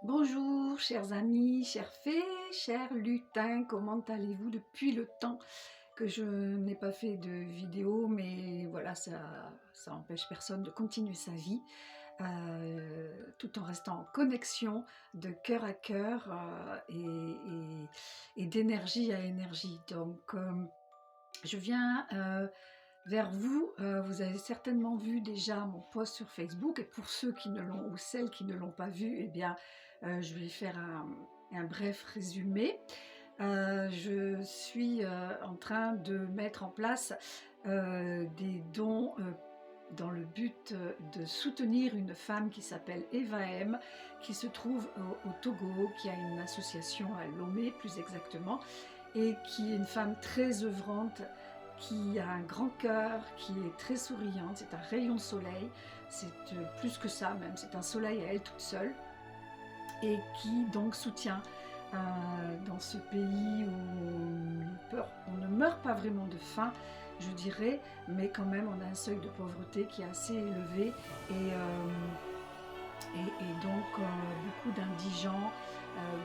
Bonjour, chers amis, chères fées, chers lutins, comment allez-vous depuis le temps que je n'ai pas fait de vidéo, mais voilà, ça empêche personne de continuer sa vie, tout en restant en connexion de cœur à cœur et d'énergie à énergie. Donc, je viens vers vous, vous avez certainement vu déjà mon post sur Facebook et pour ceux qui ne l'ont ou celles qui ne l'ont pas vu, eh bien, je vais faire un bref résumé. Je suis, en train de mettre en place, des dons, dans le but, de soutenir une femme qui s'appelle Eva M, qui se trouve au Togo, qui a une association à Lomé plus exactement, et qui est une femme très œuvrante, qui a un grand cœur, qui est très souriante, c'est un rayon de soleil, c'est plus que ça même, c'est un soleil à elle toute seule, et qui donc soutient dans ce pays où on ne meurt pas vraiment de faim, je dirais, mais quand même on a un seuil de pauvreté qui est assez élevé et donc beaucoup d'indigents,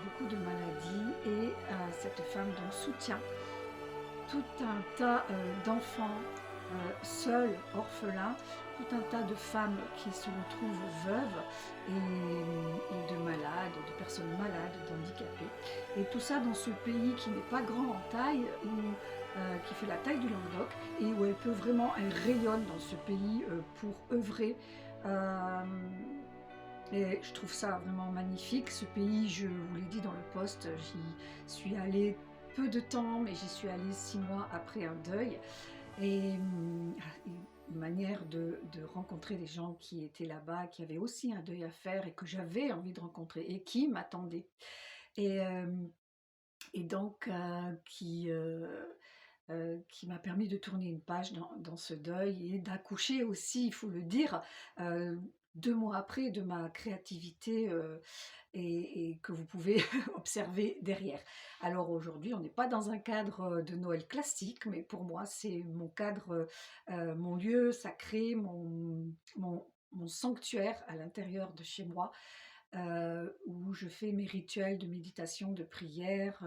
beaucoup de maladies et cette femme donc soutient tout un tas d'enfants seuls, orphelins, tout un tas de femmes qui se retrouvent veuves et de malades, de personnes malades, d'handicapés. Et tout ça dans ce pays qui n'est pas grand en taille, qui fait la taille du Languedoc, et où elle peut vraiment, elle rayonne dans ce pays pour œuvrer. Euh, et je trouve ça vraiment magnifique. Ce pays, je vous l'ai dit dans le post, j'y suis allée peu de temps, mais j'y suis allée 6 mois après un deuil. Et une manière de rencontrer des gens qui étaient là-bas, qui avaient aussi un deuil à faire et que j'avais envie de rencontrer et qui m'attendaient. Et, et donc, qui m'a permis de tourner une page dans ce deuil et d'accoucher aussi, il faut le dire, 2 mois après de ma créativité et que vous pouvez observer derrière. Alors aujourd'hui, on n'est pas dans un cadre de Noël classique, mais pour moi, c'est mon cadre, mon lieu sacré, mon sanctuaire à l'intérieur de chez moi, où je fais mes rituels de méditation, de prière,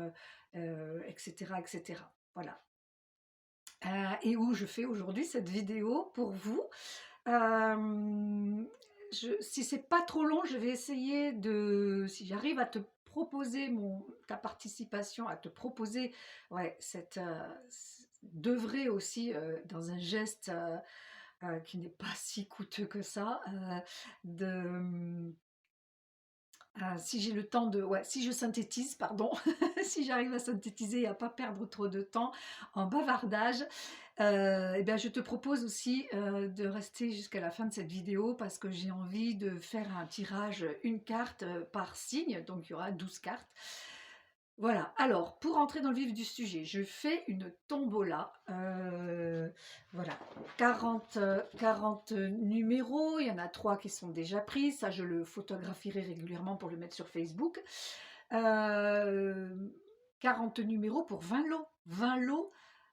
etc., etc. Voilà. Et où je fais aujourd'hui cette vidéo pour vous. Si c'est pas trop long, je vais essayer de, si j'arrive à te proposer ta participation, à te proposer, ouais, d'œuvrer aussi dans un geste qui n'est pas si coûteux que ça, de si j'ai le temps de, ouais, si je synthétise, pardon, si j'arrive à synthétiser et à pas perdre trop de temps en bavardage, et bien je te propose aussi de rester jusqu'à la fin de cette vidéo parce que j'ai envie de faire un tirage, une carte par signe, donc il y aura 12 cartes. Voilà, alors pour entrer dans le vif du sujet, je fais une tombola, voilà, 40 numéros, il y en a 3 qui sont déjà pris, ça je le photographierai régulièrement pour le mettre sur Facebook. 40 numéros pour 20 lots, 20 lots,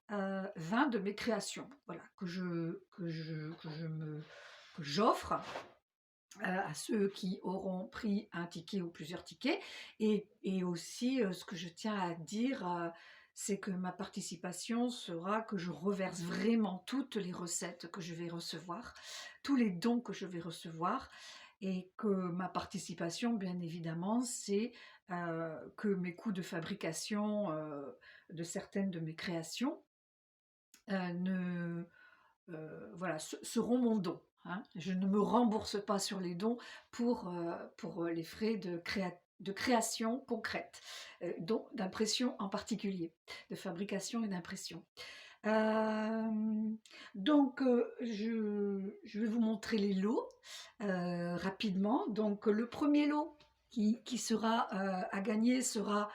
20 de mes créations, voilà, que j'offre à ceux qui auront pris un ticket ou plusieurs tickets. Et aussi, ce que je tiens à dire, c'est que ma participation sera que je reverse vraiment toutes les recettes que je vais recevoir, tous les dons que je vais recevoir, et que ma participation, bien évidemment, c'est que mes coûts de fabrication de certaines de mes créations ne voilà, seront mon don. Hein. Je ne me rembourse pas sur les dons pour les frais de création concrète, d'impression en particulier, de fabrication et d'impression. Donc, je vais vous montrer les lots rapidement. Donc, le premier lot qui sera à gagner sera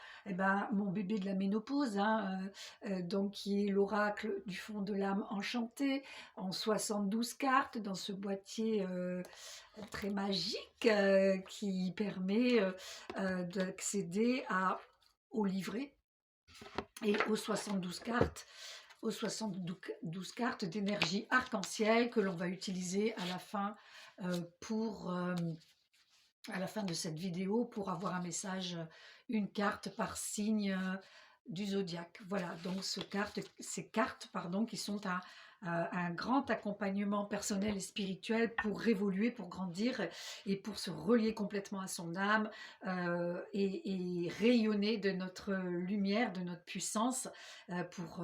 mon bébé de la ménopause, hein, donc qui est l'oracle du fond de l'âme enchantée en 72 cartes dans ce boîtier très magique qui permet d'accéder au livret et aux 72 cartes d'énergie arc-en-ciel que l'on va utiliser à la fin pour à la fin de cette vidéo pour avoir un message, une carte par signe du zodiaque. Voilà, donc ces cartes pardon, qui sont un grand accompagnement personnel et spirituel pour évoluer, pour grandir et pour se relier complètement à son âme et rayonner de notre lumière, de notre puissance pour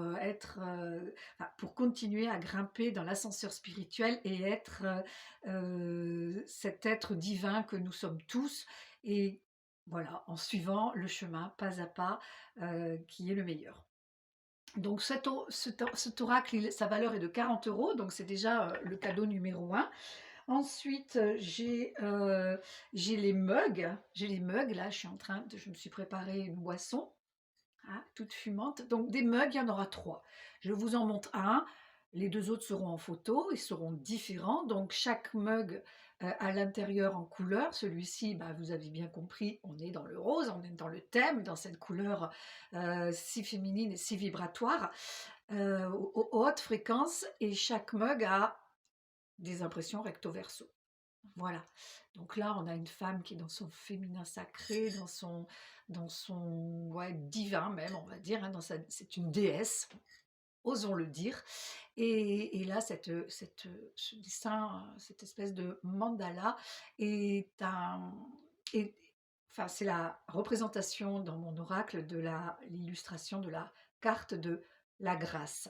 continuer à grimper dans l'ascenseur spirituel et être cet être divin que nous sommes tous et voilà, en suivant le chemin pas à pas qui est le meilleur. Donc cet oracle, sa valeur est de 40 €, donc c'est déjà le cadeau numéro un. Ensuite, j'ai les mugs. J'ai les mugs, là, je me suis préparé une boisson, hein, toute fumante. Donc des mugs, il y en aura 3. Je vous en montre un. Les 2 autres seront en photo, ils seront différents. Donc chaque mug à l'intérieur en couleur. Celui-ci, bah, vous avez bien compris, on est dans le rose, on est dans le thème, dans cette couleur si féminine et si vibratoire, aux hautes fréquences. Et chaque mug a des impressions recto-verso. Voilà. Donc là, on a une femme qui est dans son féminin sacré, dans son ouais, divin même, on va dire. Hein, c'est une déesse, osons le dire. Et là, ce dessin, cette espèce de mandala est est- enfin, c'est la représentation dans mon oracle de l'illustration de la carte de la grâce.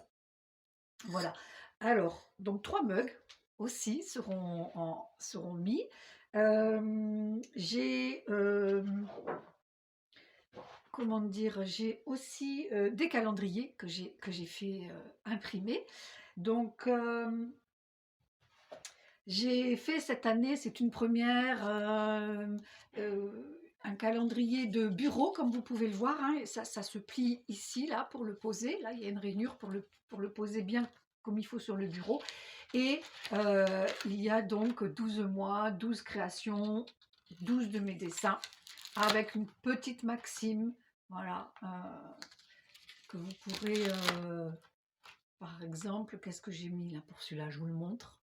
Voilà. Alors, donc 3 mugs aussi seront mis. J'ai, comment dire? J'ai aussi, des calendriers que j'ai fait, imprimer. Donc, j'ai fait cette année, c'est une première, un calendrier de bureau comme vous pouvez le voir, hein, et ça se plie ici, là, pour le poser. Là, il y a une rainure pour le poser bien comme il faut sur le bureau. Et il y a donc 12 mois, 12 créations, 12 de mes dessins, avec une petite maxime, voilà, que vous pourrez, par exemple, qu'est-ce que j'ai mis là pour celui-là? Je vous le montre.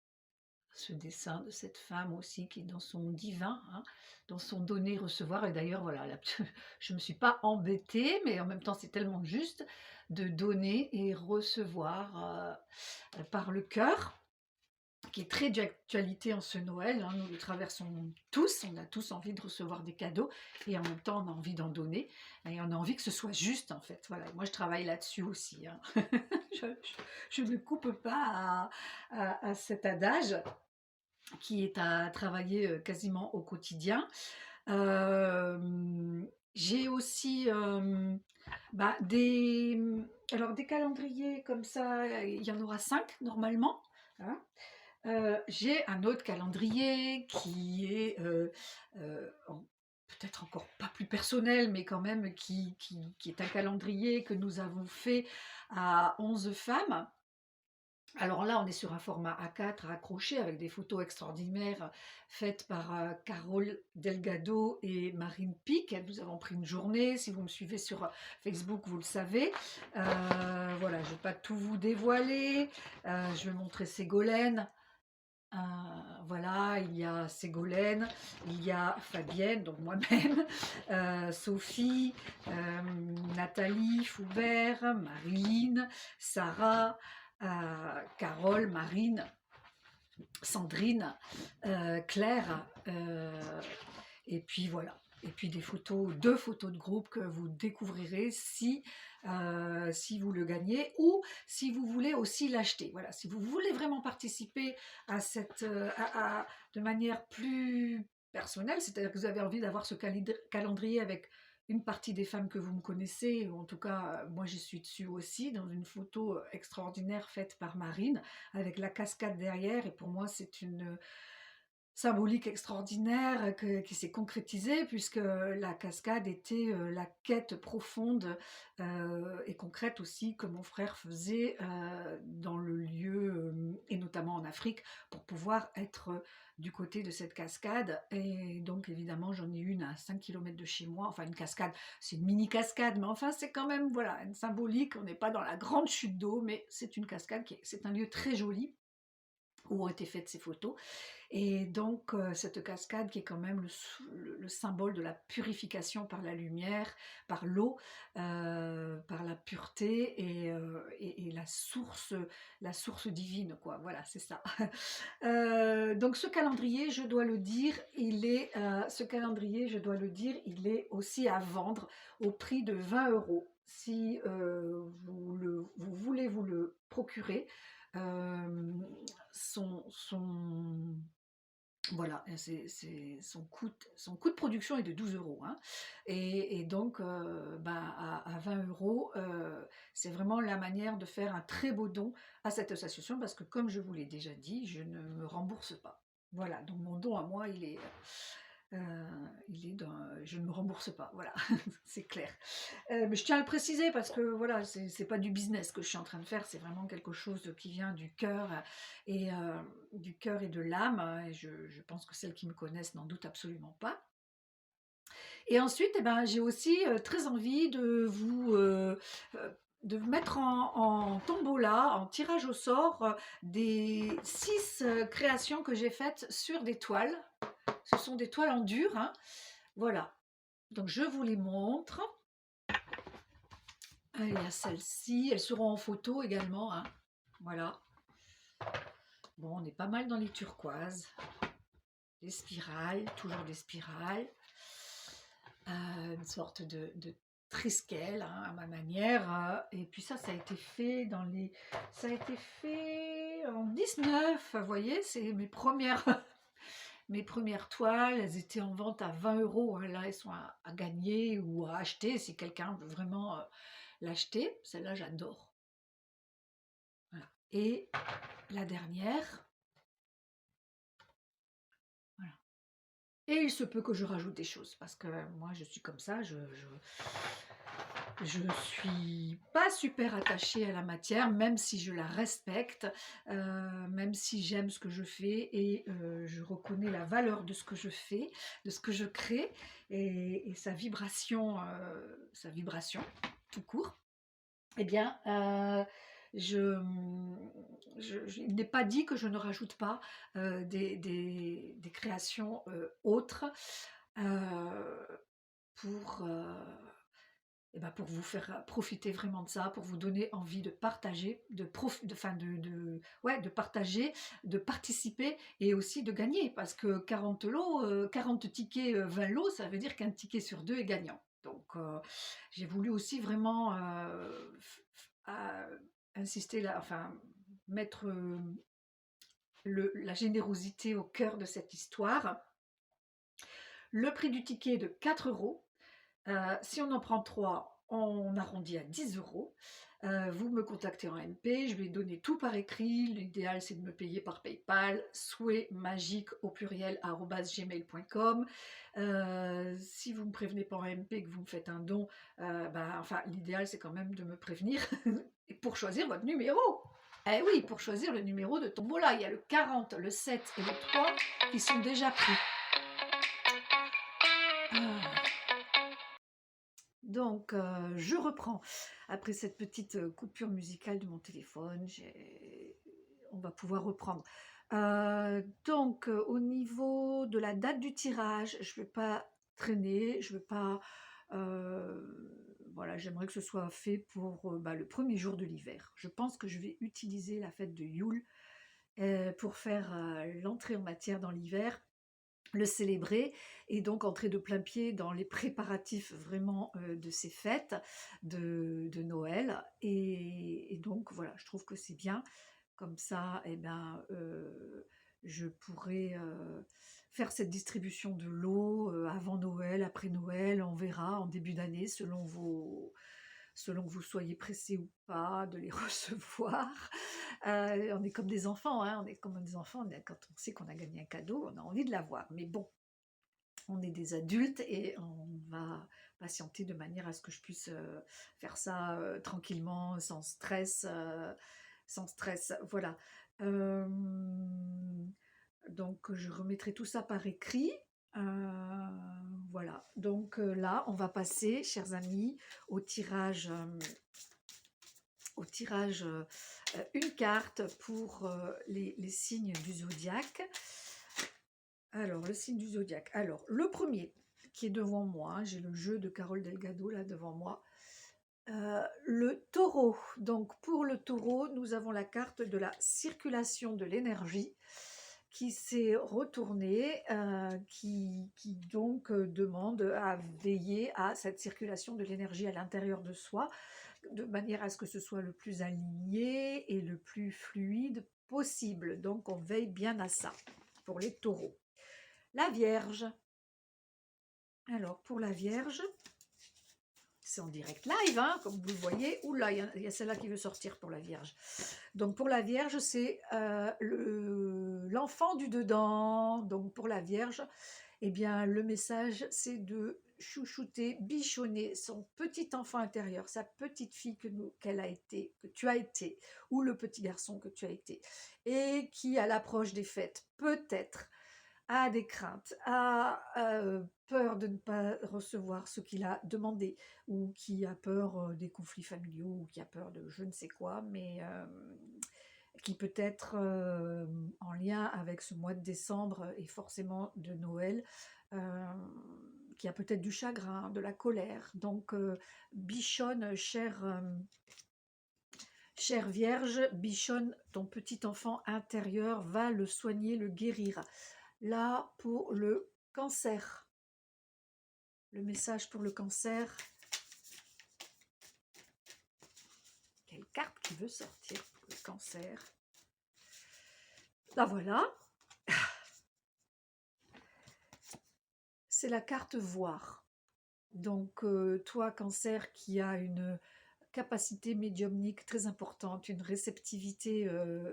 Ce dessin de cette femme aussi qui est dans son divin, hein, dans son donner-recevoir. Et d'ailleurs, voilà, je ne me suis pas embêtée, mais en même temps, c'est tellement juste de donner et recevoir par le cœur, qui est très d'actualité en ce Noël. Hein, nous le traversons tous, on a tous envie de recevoir des cadeaux et en même temps, on a envie d'en donner et on a envie que ce soit juste en fait. Voilà, moi, je travaille là-dessus aussi. Hein. je ne coupe pas à cet adage qui est à travailler quasiment au quotidien. J'ai aussi bah, alors des calendriers comme ça, il y en aura 5 normalement. Hein. J'ai un autre calendrier qui est peut-être encore pas plus personnel, mais quand même qui est un calendrier que nous avons fait à 11 femmes. Alors là, on est sur un format A4 accroché avec des photos extraordinaires faites par Carole Delgado et Marine Pic. Nous avons pris une journée. Si vous me suivez sur Facebook, vous le savez. Voilà, je ne vais pas tout vous dévoiler. Je vais montrer Ségolène. Voilà, il y a Ségolène, il y a Fabienne, donc moi-même, Sophie, Nathalie Foubert, Marilyn, Sarah, Carole, Marine, Sandrine, Claire, et puis voilà. Et puis deux photos de groupe que vous découvrirez si vous le gagnez ou si vous voulez aussi l'acheter. Voilà, si vous voulez vraiment participer à de manière plus personnelle, c'est-à-dire que vous avez envie d'avoir ce calendrier avec une partie des femmes que vous me connaissez, ou en tout cas, moi j'y suis dessus aussi, dans une photo extraordinaire faite par Marine, avec la cascade derrière, et pour moi c'est une symbolique extraordinaire qui s'est concrétisée puisque la cascade était la quête profonde et concrète aussi que mon frère faisait dans le lieu et notamment en Afrique pour pouvoir être du côté de cette cascade. Et donc évidemment j'en ai une à 5 km de chez moi, enfin une cascade, c'est une mini cascade, mais enfin c'est quand même voilà une symbolique. On n'est pas dans la grande chute d'eau, mais c'est une cascade, c'est un lieu très joli. où ont été faites ces photos. Et donc, cette cascade qui est quand même le symbole de la purification par la lumière, par l'eau, par la pureté et la source divine, quoi. Voilà, c'est ça. Donc ce calendrier, je dois le dire, il est aussi à vendre au prix de 20 euros. Si vous voulez vous le procurer, euh, son voilà, son coût de production est de 12 euros, hein. Et donc, bah, à 20 euros, c'est vraiment la manière de faire un très beau don à cette association parce que, comme je vous l'ai déjà dit, je ne me rembourse pas. Voilà, donc mon don à moi, je ne me rembourse pas, voilà, c'est clair. Mais je tiens à le préciser parce que voilà, c'est pas du business que je suis en train de faire, c'est vraiment quelque chose qui vient du cœur et du cœur et de l'âme. Et je pense que celles qui me connaissent n'en doutent absolument pas. Et ensuite, eh ben, j'ai aussi très envie de mettre en tombola, en tirage au sort, des 6 créations que j'ai faites sur des toiles. Ce sont des toiles en dur, hein. Voilà. Donc je vous les montre. Ah, il y a celle-ci, elles seront en photo également, hein. Voilà. Bon, on est pas mal dans les turquoises. Des spirales, toujours des spirales. Une sorte de triskel, hein, à ma manière. Et puis ça a été fait ça a été fait en 19. Vous voyez, c'est mes premières, mes premières toiles. Elles étaient en vente à 20 euros. Hein. Là, elles sont à gagner ou à acheter si quelqu'un veut vraiment l'acheter. Celle-là, j'adore. Voilà. Et la dernière. Voilà. Et il se peut que je rajoute des choses parce que moi je suis comme ça, je suis pas super attachée à la matière, même si je la respecte, même si j'aime ce que je fais et je reconnais la valeur de ce que je fais, de ce que je crée et sa vibration tout court. Eh bien, il n'est pas dit que je ne rajoute pas des créations autres euh, pour, eh ben, pour vous faire profiter vraiment de ça, pour vous donner envie de partager, ouais, de partager, de participer et aussi de gagner. Parce que 40 lots, 40 tickets, 20 lots, ça veut dire qu'un ticket sur deux est gagnant. Donc, j'ai voulu aussi vraiment insister là, enfin, mettre la générosité au cœur de cette histoire. Le prix du ticket est de 4 euros. Si on en prend 3, on arrondit à 10 euros. Vous me contactez en MP, je vais donner tout par écrit. L'idéal, c'est de me payer par PayPal, souhaitmagique au pluriel @gmail.com. Si vous ne me prévenez pas en MP que vous me faites un don, enfin, l'idéal, c'est quand même de me prévenir pour choisir votre numéro. Eh oui, pour choisir le numéro de tombola, il y a le 40, le 7 et le 3 qui sont déjà pris. Donc, je reprends. Après cette petite coupure musicale de mon téléphone, on va pouvoir reprendre. Donc, au niveau de la date du tirage, je ne vais pas traîner, je ne veux pas... voilà, j'aimerais que ce soit fait pour le premier jour de l'hiver. Je pense que je vais utiliser la fête de Yule pour faire l'entrée en matière dans l'hiver, le célébrer et donc entrer de plein pied dans les préparatifs vraiment de ces fêtes de Noël. Et donc voilà, je trouve que c'est bien. Comme ça, eh ben, je pourrais faire cette distribution de lots avant Noël, après Noël, on verra en début d'année selon que vous soyez pressé ou pas de les recevoir. On est comme des enfants, hein, on est comme des enfants, quand on sait qu'on a gagné un cadeau, on a envie de l'avoir. Mais bon, on est des adultes et on va patienter de manière à ce que je puisse faire ça tranquillement, sans stress, voilà. Donc je remettrai tout ça par écrit. Voilà, donc là on va passer, chers amis, au tirage une carte pour les signes du zodiaque. Alors, le signe du zodiaque. Alors, le premier qui est devant moi, hein, j'ai le jeu de Carole Delgado là devant moi. Le taureau. Donc, pour le taureau, nous avons la carte de la circulation de l'énergie qui s'est retournée, qui donc demande à veiller à cette circulation de l'énergie à l'intérieur de soi, de manière à ce que ce soit le plus aligné et le plus fluide possible. Donc, on veille bien à ça pour les taureaux. La Vierge. Alors, pour la Vierge, c'est en direct live, hein, comme vous le voyez. Oula, il y a celle-là qui veut sortir pour la Vierge. Donc, pour la Vierge, c'est l'enfant du dedans. Donc, pour la Vierge, eh bien, le message, c'est de chouchouter, bichonner son petit enfant intérieur, sa petite fille qu'elle a été, que tu as été, ou le petit garçon que tu as été, et qui, à l'approche des fêtes, peut-être a des craintes, a peur de ne pas recevoir ce qu'il a demandé, ou qui a peur des conflits familiaux, ou qui a peur de je ne sais quoi, mais qui peut être en lien avec ce mois de décembre et forcément de Noël, qui a peut-être du chagrin, de la colère. Donc, bichonne, chère Vierge, bichonne ton petit enfant intérieur, va le soigner, le guérir. Là, pour le cancer, le message pour le cancer. Quelle carte qui veut sortir pour le cancer? La voilà. C'est la carte voir. Donc, toi, cancer, qui a une capacité médiumnique très importante, une réceptivité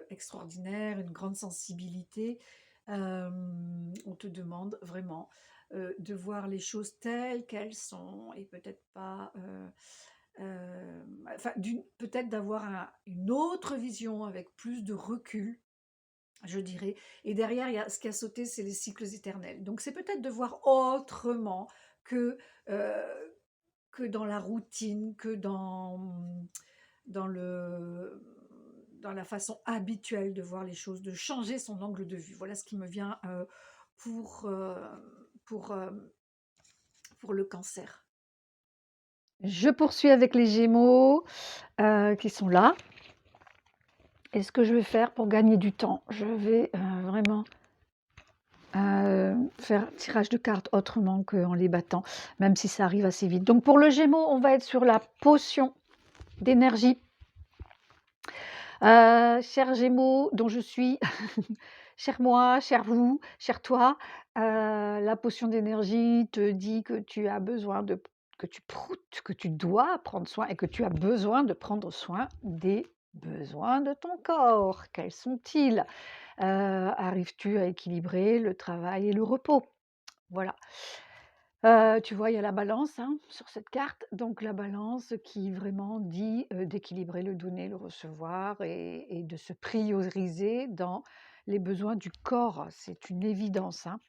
extraordinaire, une grande sensibilité, on te demande vraiment de voir les choses telles qu'elles sont et peut-être pas... enfin, peut-être d'avoir une autre vision avec plus de recul, je dirais. Et derrière, ce qui a sauté, c'est les cycles éternels. Donc, c'est peut-être de voir autrement que, euh, que dans la routine, que dans, le, dans la façon habituelle de voir les choses, de changer son angle de vue. Voilà ce qui me vient pour, pour, euh, pour le cancer. Je poursuis avec les Gémeaux qui sont là. Et ce que je vais faire pour gagner du temps, je vais vraiment faire tirage de cartes autrement qu'en les battant, même si ça arrive assez vite. Donc pour le Gémeaux, on va être sur la potion d'énergie. Cher Gémeaux, dont je suis, cher moi, cher vous, cher toi, la potion d'énergie te dit que tu as besoin de, que tu proutes, que tu dois prendre soin et que tu as besoin de prendre soin des besoins de ton corps. Quels sont-ils? Arrives-tu à équilibrer le travail et le repos? Voilà. Tu vois, il y a la balance hein, sur cette carte. Donc la balance qui vraiment dit d'équilibrer le donner, le recevoir et de se prioriser dans les besoins du corps. C'est une évidence. Hein.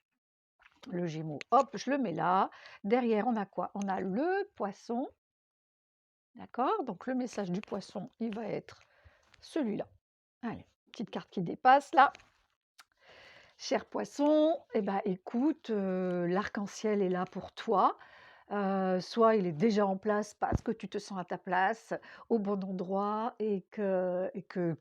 Le Gémeaux, hop, je le mets là. Derrière, on a quoi? On a le poisson. D'accord? Donc le message du poisson, il va être celui-là. Allez, petite carte qui dépasse là. Cher poisson, eh ben, écoute, l'arc-en-ciel est là pour toi. Soit il est déjà en place parce que tu te sens à ta place, au bon endroit et que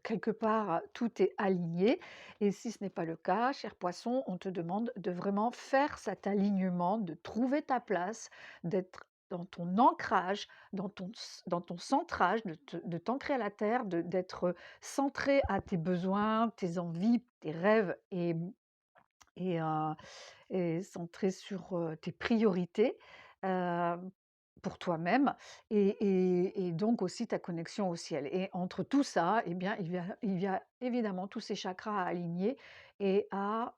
quelque part tout est aligné. Et si ce n'est pas le cas, cher poisson, on te demande de vraiment faire cet alignement, de trouver ta place, d'être dans ton ancrage, dans ton centrage, de t'ancrer à la terre, d'être centré à tes besoins, tes envies, tes rêves et, et centré sur tes priorités pour toi-même et donc aussi ta connexion au ciel. Et entre tout ça, eh bien, il y a évidemment tous ces chakras à aligner et à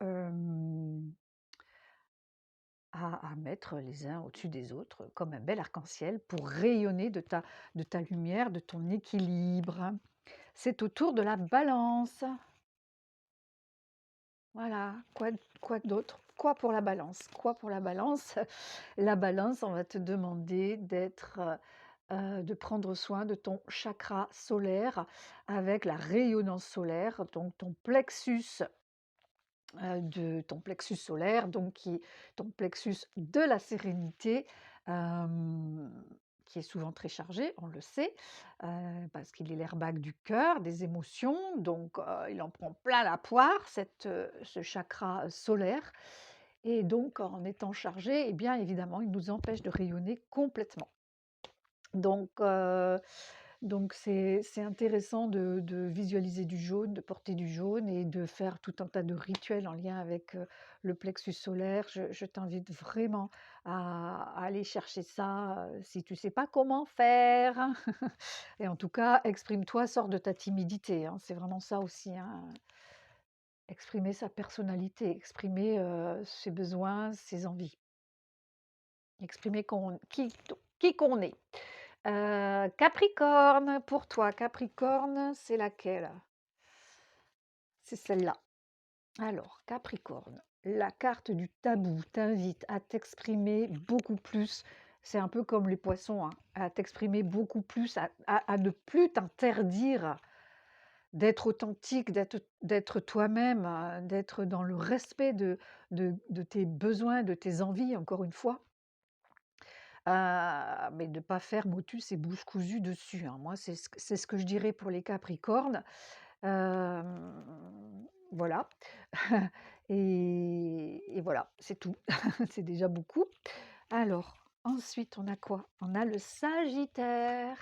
mettre les uns au-dessus des autres comme un bel arc-en-ciel pour rayonner de ta lumière, de ton équilibre. C'est au tour de la balance. Voilà, quoi d'autre? Quoi pour la balance? Quoi pour la balance? La balance, on va te demander d'être de prendre soin de ton chakra solaire avec la rayonnance solaire, donc ton plexus solaire, donc ton plexus de la sérénité, qui est souvent très chargé, on le sait, parce qu'il est l'airbag du cœur, des émotions, donc il en prend plein la poire, ce chakra solaire. Et donc, en étant chargé, eh bien évidemment, il nous empêche de rayonner complètement. Donc, c'est intéressant de visualiser du jaune, de porter du jaune et de faire tout un tas de rituels en lien avec le plexus solaire. Je t'invite vraiment à aller chercher ça si tu ne sais pas comment faire. Et en tout cas, exprime-toi, sors de ta timidité, hein. C'est vraiment ça aussi, hein. Exprimer sa personnalité, exprimer ses besoins, ses envies, exprimer qui qu'on est. Capricorne, pour toi, Capricorne, c'est laquelle? C'est celle-là. Alors, Capricorne, la carte du tabou t'invite à t'exprimer beaucoup plus. C'est un peu comme les poissons, hein, à t'exprimer beaucoup plus, à ne plus t'interdire d'être authentique, d'être toi-même, d'être dans le respect de tes besoins, de tes envies, encore une fois. Mais de ne pas faire motus et bouche cousue dessus, hein. Moi, c'est ce que je dirais pour les Capricornes. Voilà. Et voilà, c'est tout. C'est déjà beaucoup. Alors, ensuite, on a quoi? On a le Sagittaire.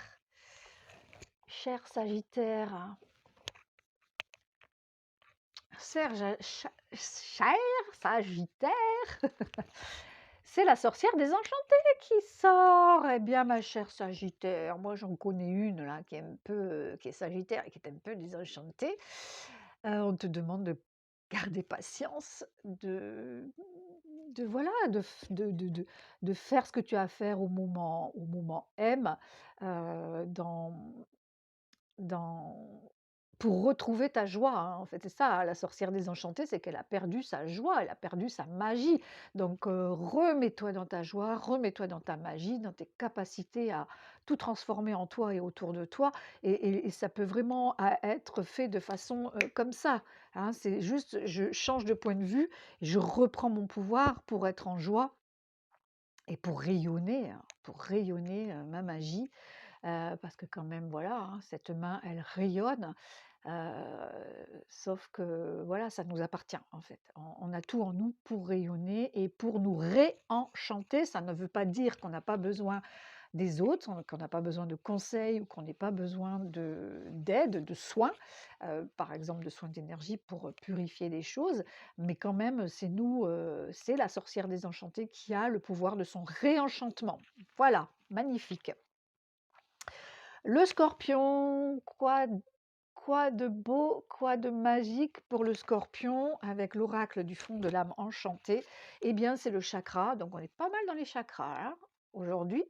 Cher Sagittaire, cher Sagittaire, c'est la sorcière désenchantée qui sort. Eh bien, ma chère Sagittaire, moi j'en connais une là qui est Sagittaire et qui est un peu désenchantée. On te demande de garder patience, voilà, de faire ce que tu as à faire au moment M, dans dans pour retrouver ta joie, hein, en fait, c'est ça, hein, la sorcière désenchantée, c'est qu'elle a perdu sa joie, elle a perdu sa magie. Donc, remets-toi dans ta joie, remets-toi dans ta magie, dans tes capacités à tout transformer en toi et autour de toi. Et ça peut vraiment être fait de façon comme ça, hein. C'est juste, je change de point de vue, je reprends mon pouvoir pour être en joie et pour rayonner, hein, ma magie. Parce que quand même, voilà, hein, cette main, elle rayonne, sauf que, voilà, ça nous appartient, en fait. On a tout en nous pour rayonner et pour nous réenchanter. Ça ne veut pas dire qu'on n'a pas besoin des autres, qu'on n'a pas besoin de conseils ou qu'on n'ait pas besoin d'aide, de soins, par exemple de soins d'énergie pour purifier les choses, mais quand même, c'est nous, c'est la sorcière désenchantée qui a le pouvoir de son réenchantement. Voilà, magnifique. Le Scorpion, quoi de beau, quoi de magique pour le Scorpion avec l'oracle du fond de l'âme enchantée? Eh bien, c'est le chakra, donc on est pas mal dans les chakras, hein, aujourd'hui.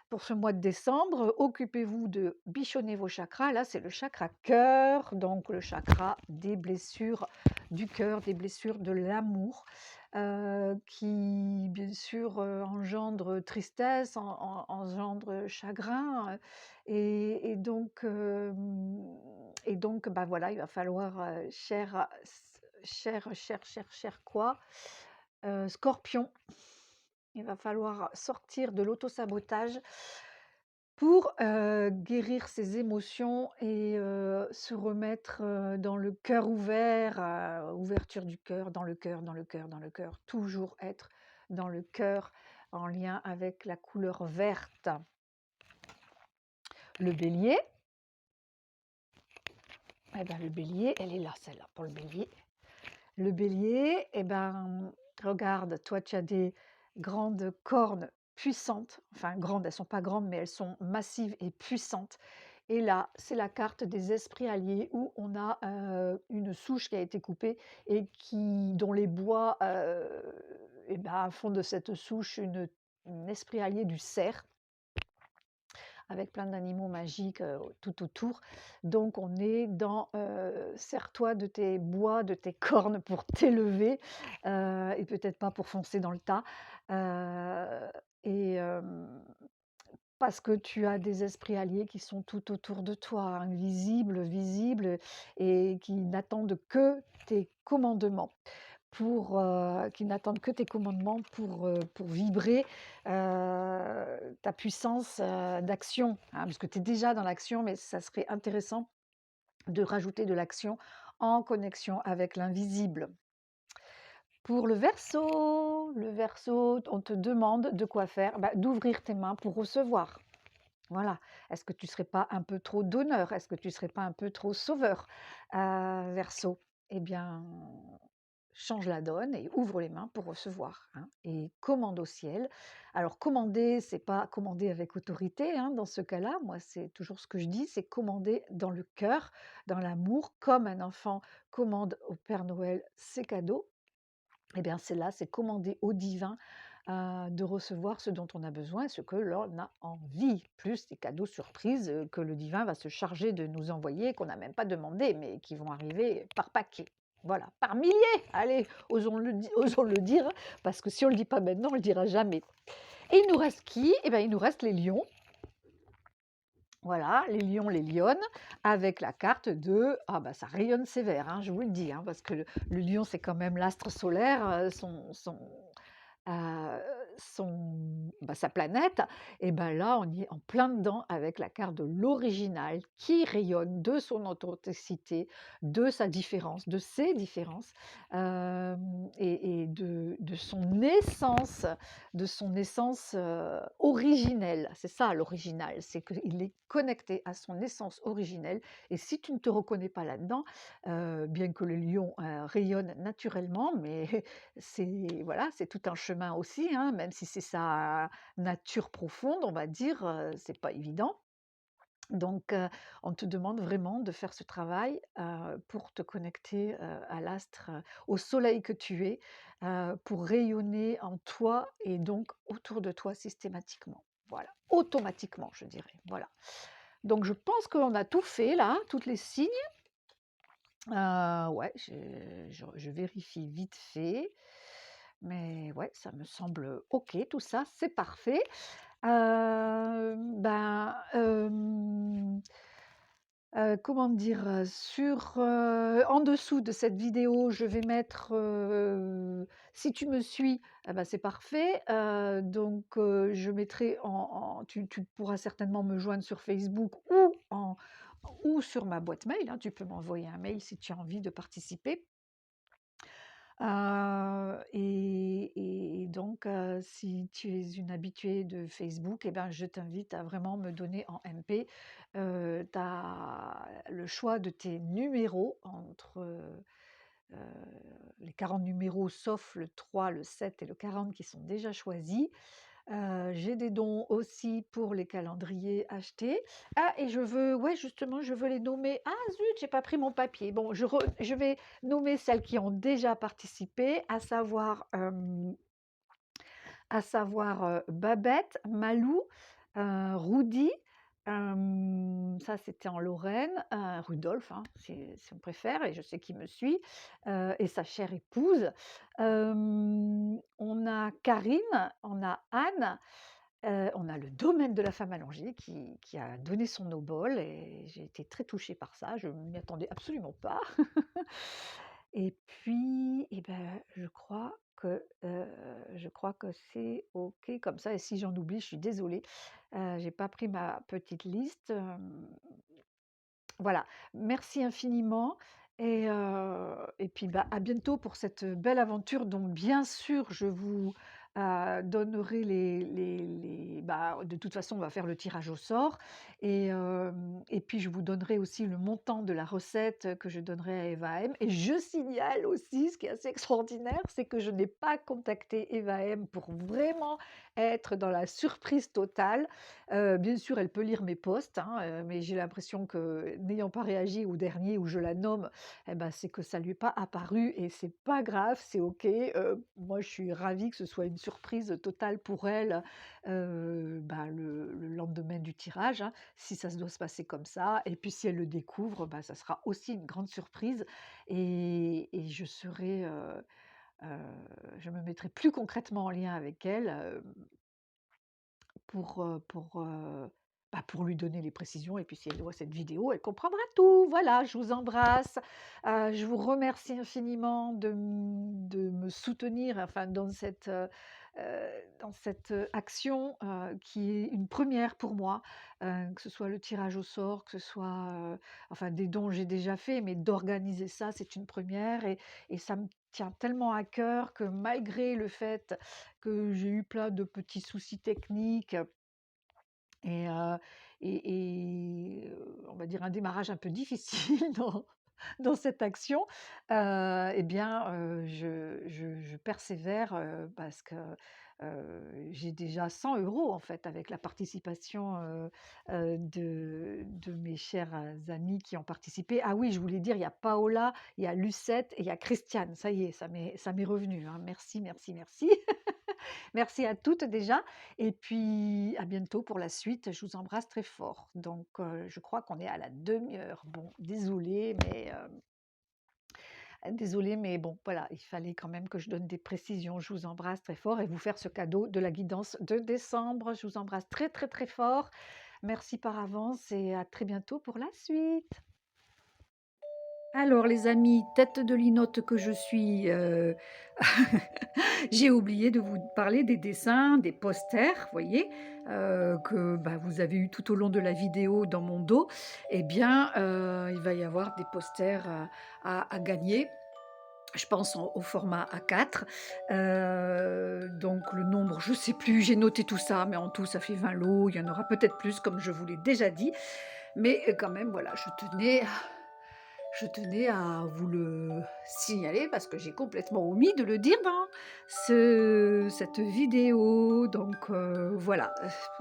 Pour ce mois de décembre, occupez-vous de bichonner vos chakras. Là, c'est le chakra cœur, donc le chakra des blessures du cœur, des blessures de l'amour, qui, bien sûr, engendre tristesse, engendre chagrin. Et donc, bah voilà, il va falloir, cher quoi? Scorpion, il va falloir sortir de l'auto-sabotage pour guérir ses émotions et se remettre dans le cœur ouvert, ouverture du cœur, dans le cœur, dans le cœur, dans le cœur. Toujours être dans le cœur en lien avec la couleur verte. Le bélier, eh ben, le bélier, elle est là, celle-là, pour le bélier. Le bélier, eh ben, regarde, toi, tu as des grandes cornes puissantes. Enfin, grandes, elles sont pas grandes, mais elles sont massives et puissantes. Et là, c'est la carte des esprits alliés où on a une souche qui a été coupée et dont les bois eh ben, font de cette souche un esprit allié du cerf, avec plein d'animaux magiques tout autour. Donc on est dans sers-toi de tes bois, de tes cornes pour t'élever, et peut-être pas pour foncer dans le tas. Et parce que tu as des esprits alliés qui sont tout autour de toi, hein, visibles et qui n'attendent que tes commandements pour vibrer ta puissance d'action, hein, parce que tu es déjà dans l'action, mais ça serait intéressant de rajouter de l'action en connexion avec l'invisible. Pour le Verseau, on te demande de quoi faire? Bah, d'ouvrir tes mains pour recevoir. Voilà. Est-ce que tu ne serais pas un peu trop donneur? Est-ce que tu ne serais pas un peu trop sauveur, Verseau? Eh bien, change la donne et ouvre les mains pour recevoir, hein, et commande au ciel. Alors commander, c'est pas commander avec autorité, hein, dans ce cas-là. Moi, c'est toujours ce que je dis, c'est commander dans le cœur, dans l'amour, comme un enfant commande au Père Noël ses cadeaux. Eh bien, c'est commander au divin de recevoir ce dont on a besoin, ce que l'on a envie, plus des cadeaux surprises que le divin va se charger de nous envoyer, qu'on n'a même pas demandé, mais qui vont arriver par paquet. Voilà, par milliers. Allez, osons le dire, parce que si on ne le dit pas maintenant, on ne le dira jamais. Et il nous reste qui? Eh bien, il nous reste les lions. Voilà, les lions, les lionnes, avec la carte de... Ah bah ça rayonne sévère, hein, je vous le dis, hein, parce que le lion, c'est quand même l'astre solaire, euh, sa planète, et ben là, on y est en plein dedans avec la carte de l'original qui rayonne de son authenticité, de sa différence, de ses différences, et de son essence originelle. C'est ça l'original, c'est qu'il est connecté à son essence originelle. Et si tu ne te reconnais pas là-dedans, bien que le lion rayonne naturellement, mais voilà, c'est tout un chemin aussi, hein, même si c'est sa nature profonde, on va dire, c'est pas évident. Donc, on te demande vraiment de faire ce travail pour te connecter à l'astre, au soleil que tu es, pour rayonner en toi et donc autour de toi systématiquement. Voilà, automatiquement, je dirais. Voilà. Donc, je pense qu'on a tout fait là, toutes les signes. Ouais, je vérifie vite fait, mais ouais, ça me semble OK, tout ça, c'est parfait. Ben, comment dire? En dessous de cette vidéo, je vais mettre, si tu me suis, ah bah, c'est parfait, donc je mettrai tu pourras certainement me joindre sur Facebook ou sur ma boîte mail, hein. Tu peux m'envoyer un mail si tu as envie de participer. Et donc, si tu es une habituée de Facebook, eh ben, je t'invite à vraiment me donner en MP le choix de tes numéros entre les 40 numéros, sauf le 3, le 7 et le 40 qui sont déjà choisis. J'ai des dons aussi pour les calendriers achetés. Ah, et justement, je veux les nommer. Ah zut, j'ai pas pris mon papier. Bon, je vais nommer celles qui ont déjà participé, à savoir Babette, Malou, Rudy, ça c'était en Lorraine, Rudolf, hein, si on préfère, et je sais qu'il me suit, et sa chère épouse. On a Karine, on a Anne, on a le domaine de la femme allongée qui a donné son obol, et j'ai été très touchée par ça, je ne m'y attendais absolument pas. Et puis, eh ben, je crois que c'est OK comme ça, et si j'en oublie, je suis désolée. J'ai pas pris ma petite liste, voilà. Merci infiniment, et puis, bah, à bientôt pour cette belle aventure dont bien sûr je vous, donnerai de toute façon, on va faire le tirage au sort, et puis je vous donnerai aussi le montant de la recette que je donnerai à Eva M. Et je signale aussi, ce qui est assez extraordinaire, c'est que je n'ai pas contacté Eva M pour vraiment être dans la surprise totale. Bien sûr, elle peut lire mes posts, hein, mais j'ai l'impression que, n'ayant pas réagi au dernier où je la nomme, eh ben, c'est que ça lui est pas apparu, et c'est pas grave, c'est OK. Moi, je suis ravie que ce soit une surprise totale pour elle, le lendemain du tirage, hein, si ça se doit se passer comme ça. Et puis si elle le découvre, bah, ça sera aussi une grande surprise, et je me mettrai plus concrètement en lien avec elle, pour lui donner les précisions. Et puis si elle voit cette vidéo, elle comprendra tout. Voilà, je vous embrasse. Je vous remercie infiniment de me soutenir, enfin, dans cette action qui est une première pour moi, que ce soit le tirage au sort, que ce soit enfin des dons j'ai déjà fait, mais d'organiser ça, c'est une première. Et ça me tient tellement à cœur que malgré le fait que j'ai eu plein de petits soucis techniques et, on va dire un démarrage un peu difficile dans cette action, et bien, je persévère, parce que j'ai déjà 100 euros en fait avec la participation de mes chers amis qui ont participé. Ah oui, je voulais dire, il y a Paola, il y a Lucette et il y a Christiane. Ça y est, ça m'est revenu, hein. Merci, merci, merci. Merci à toutes déjà et puis à bientôt pour la suite. Je vous embrasse très fort. Donc je crois qu'on est à la demi-heure. Bon, désolée, mais bon, voilà, il fallait quand même que je donne des précisions. Je vous embrasse très fort et vous faire ce cadeau de la guidance de décembre. Je vous embrasse très, très, très fort. Merci par avance et à très bientôt pour la suite. Alors les amis, tête de linotte que je suis, j'ai oublié de vous parler des dessins, des posters, voyez, que, bah, vous avez eu tout au long de la vidéo dans mon dos. Eh bien, il va y avoir des posters, à gagner. Je pense au format A4, donc le nombre, je ne sais plus, j'ai noté tout ça, mais en tout, ça fait 20 lots. Il y en aura peut-être plus, comme je vous l'ai déjà dit, mais quand même, voilà, je tenais à vous le signaler parce que j'ai complètement omis de le dire dans cette vidéo. Donc voilà,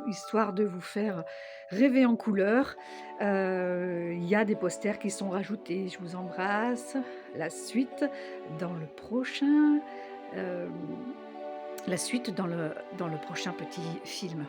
histoire de vous faire rêver en couleur. Il y a des posters qui sont rajoutés. Je vous embrasse. La suite dans le prochain, euh, la suite dans le prochain petit film.